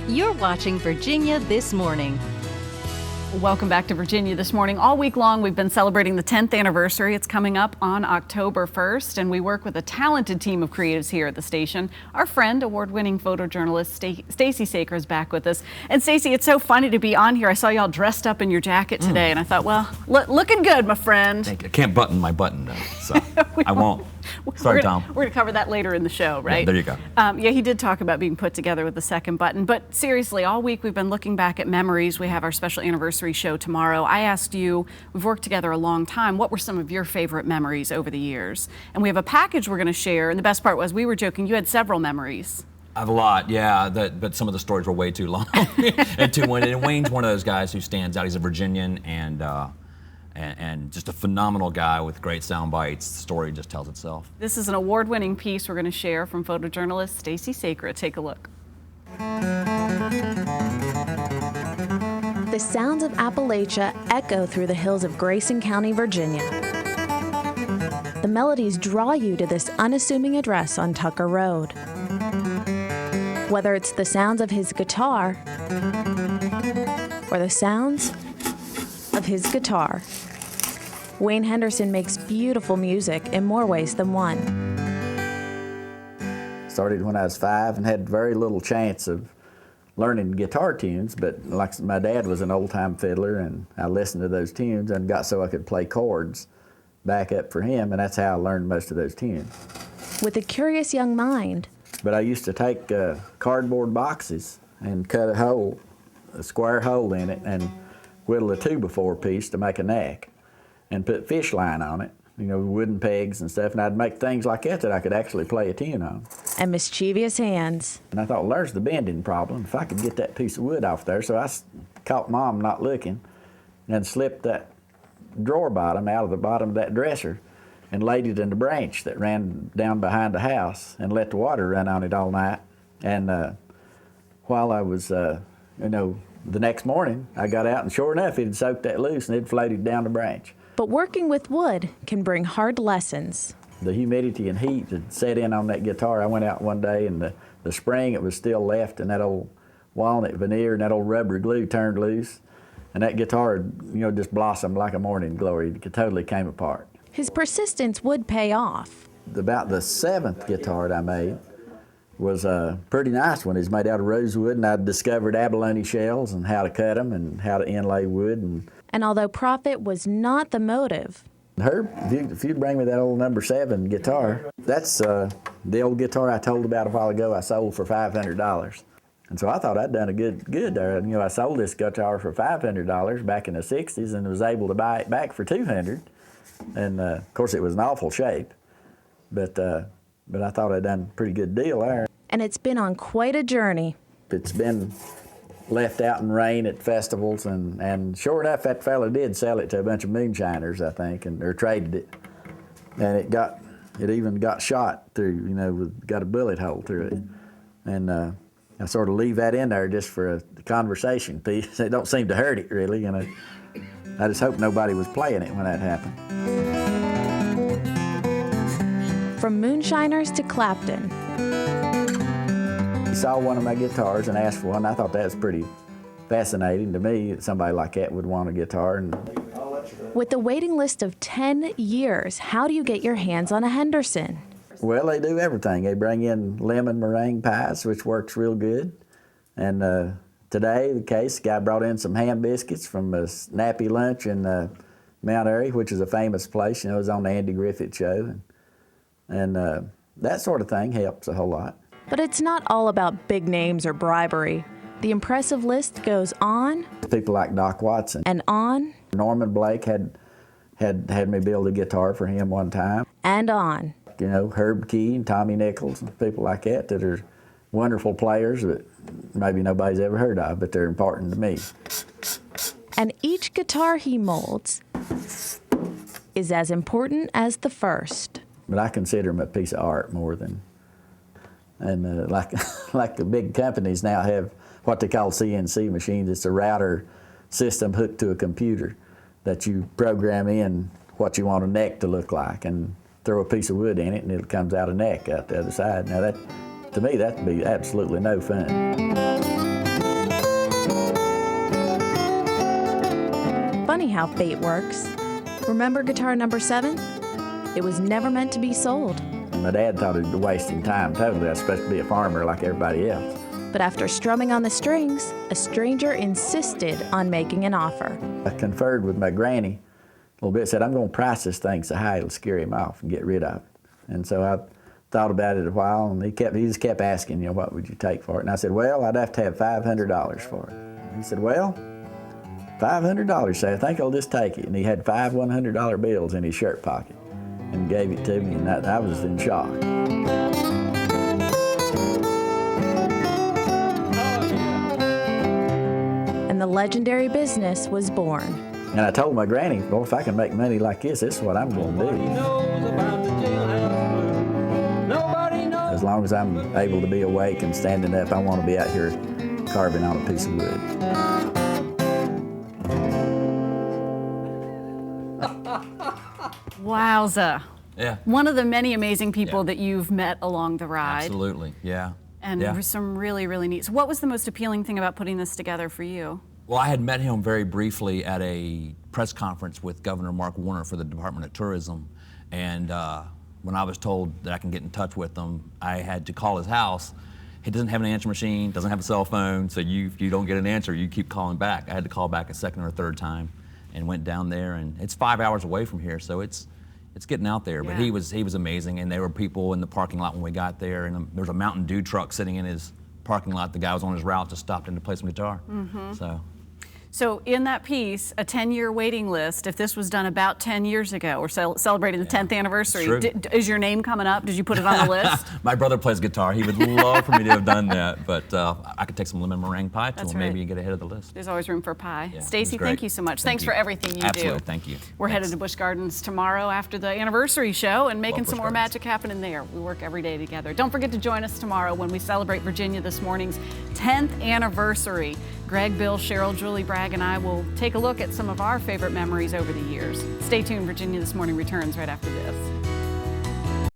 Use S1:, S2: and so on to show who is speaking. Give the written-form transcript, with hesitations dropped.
S1: You're watching Virginia This Morning.
S2: Welcome back to Virginia This Morning. All week long, we've been celebrating the 10th anniversary. It's coming up on October 1st, and we work with a talented team of creatives here at the station. Our friend, award-winning photojournalist Stacey Crank is back with us. And Stacey, it's so funny to be on here. I saw y'all dressed up in your jacket today, and I thought, well, looking good, my friend.
S3: Thank you. I can't button my button, though, so I won't. Sorry, Tom.
S2: We're going to cover that later in the show, right?
S3: Yeah, there you go.
S2: Yeah, he did talk about being put together with the second button. But seriously, all week we've been looking back at memories. We have our special anniversary show tomorrow. I asked you, we've worked together a long time, what were some of your favorite memories over the years? And we have a package we're going to share. And the best part was we were joking, you had several memories.
S3: I have a lot, yeah, but some of the stories were way too long and too winded. And Wayne's one of those guys who stands out. He's a Virginian and just a phenomenal guy with great sound bites. The story just tells itself.
S2: This is an award-winning piece we're going to share from photojournalist Stacey Crank. Take a look.
S4: The sounds of Appalachia echo through the hills of Grayson County, Virginia. The melodies draw you to this unassuming address on Tucker Road. Whether it's the sounds of his guitar or the sounds of his guitar, Wayne Henderson makes beautiful music in more ways than one.
S5: Started when I was 5 and had very little chance of learning guitar tunes, but like my dad was an old-time fiddler and I listened to those tunes and got so I could play chords back up for him, and that's how I learned most of those tunes.
S4: With a curious young mind.
S5: But I used to take cardboard boxes and cut a square hole in it, and whittle a 2x4 piece to make a neck and put fish line on it, you know, wooden pegs and stuff, and I'd make things like that I could actually play a tune on.
S4: And mischievous hands.
S5: And I thought, well, there's the bending problem. If I could get that piece of wood off there. So I caught Mom not looking and slipped that drawer bottom out of the bottom of that dresser and laid it in the branch that ran down behind the house and let the water run on it all night. And while I was, the next morning, I got out, and sure enough, it had soaked that loose, and it floated down the branch.
S4: But working with wood can bring hard lessons.
S5: The humidity and heat had set in on that guitar. I went out one day, and the spring, it was still left, and that old walnut veneer and that old rubber glue turned loose, and that guitar, just blossomed like a morning glory. It totally came apart.
S4: His persistence would pay off.
S5: About the 7th guitar that I made was a pretty nice one. It's made out of rosewood, and I discovered abalone shells and how to cut them and how to inlay wood.
S4: And although profit was not the motive,
S5: Herb, if you'd bring me that old number 7 guitar, that's the old guitar I told about a while ago I sold for $500. And so I thought I'd done a good there. I sold this guitar for $500 back in the 60s and was able to buy it back for $200. And of course it was in awful shape, but I thought I'd done a pretty good deal there.
S4: And it's been on quite a journey.
S5: It's been left out in rain at festivals, and sure enough, that fella did sell it to a bunch of moonshiners, I think, or traded it. And it even got shot through, got a bullet hole through it. And I sort of leave that in there just for a conversation piece. It don't seem to hurt it really, I just hope nobody was playing it when that happened.
S4: From moonshiners to Clapton.
S5: He saw one of my guitars and asked for one. I thought that was pretty fascinating to me, that somebody like that would want a guitar.
S4: With a waiting list of 10 years, how do you get your hands on a Henderson?
S5: Well, they do everything. They bring in lemon meringue pies, which works real good. And today, the guy brought in some ham biscuits from a Snappy Lunch in Mount Airy, which is a famous place. It was on the Andy Griffith Show. And that sort of thing helps a whole lot.
S4: But it's not all about big names or bribery. The impressive list goes on.
S5: People like Doc Watson.
S4: And on.
S5: Norman Blake had me build a guitar for him one time.
S4: And on.
S5: Herb Key and Tommy Nichols and people like that are wonderful players that maybe nobody's ever heard of, but they're important to me.
S4: And each guitar he molds is as important as the first.
S5: But I consider them a piece of art more than, and like the big companies now have what they call CNC machines. It's a router system hooked to a computer that you program in what you want a neck to look like and throw a piece of wood in it and it comes out a neck out the other side. Now that, to me, that'd be absolutely no fun.
S4: funny how fate works. Remember guitar number 7? It was never meant to be sold.
S5: My dad thought it was wasting time totally. I was supposed to be a farmer like everybody else.
S4: But after strumming on the strings, a stranger insisted on making an offer.
S5: I conferred with my granny a little bit, said, I'm going to price this thing so high it'll scare him off and get rid of it. And so I thought about it a while, and he just kept asking, what would you take for it? And I said, well, I'd have to have $500 for it. He said, well, $500, so I think I'll just take it. And he had 5 $100 bills in his shirt pocket and gave it to me, and I was in shock.
S4: And the legendary business was born.
S5: And I told my granny, well, if I can make money like this is what I'm going to do. As long as I'm able to be awake and standing up, I want to be out here carving on a piece of wood.
S2: Wowza.
S3: Yeah.
S2: One of the many amazing people that you've met along the ride.
S3: Absolutely, yeah.
S2: And some really, really neat. So what was the most appealing thing about putting this together for you?
S3: Well, I had met him very briefly at a press conference with Governor Mark Warner for the Department of Tourism. And when I was told that I can get in touch with him, I had to call his house. He doesn't have an answer machine, doesn't have a cell phone, so if you don't get an answer, you keep calling back. I had to call back a second or third time and went down there, and it's 5 hours away from here, so it's getting out there. But he was amazing, and there were people in the parking lot when we got there, and there was a Mountain Dew truck sitting in his parking lot. The guy was on his route, just stopped in to play some guitar.
S2: So in that piece, a 10-year waiting list, if this was done about 10 years ago, we're celebrating the 10th anniversary, is your name coming up? Did you put it on the list?
S3: My brother plays guitar. He would love for me to have done that, but I could take some lemon meringue pie to him maybe and get ahead of the list.
S2: There's always room for pie.
S3: Yeah,
S2: Stacey, thank you so much. Thanks for everything you do.
S3: Absolutely, thank you.
S2: We're headed to Busch Gardens tomorrow after the anniversary show and making some more magic happen in there. We work every day together. Don't forget to join us tomorrow when we celebrate Virginia This Morning's 10th anniversary. Greg, Bill, Cheryl, Julie, Bragg, and I will take a look at some of our favorite memories over the years. Stay tuned. Virginia This Morning returns right after this.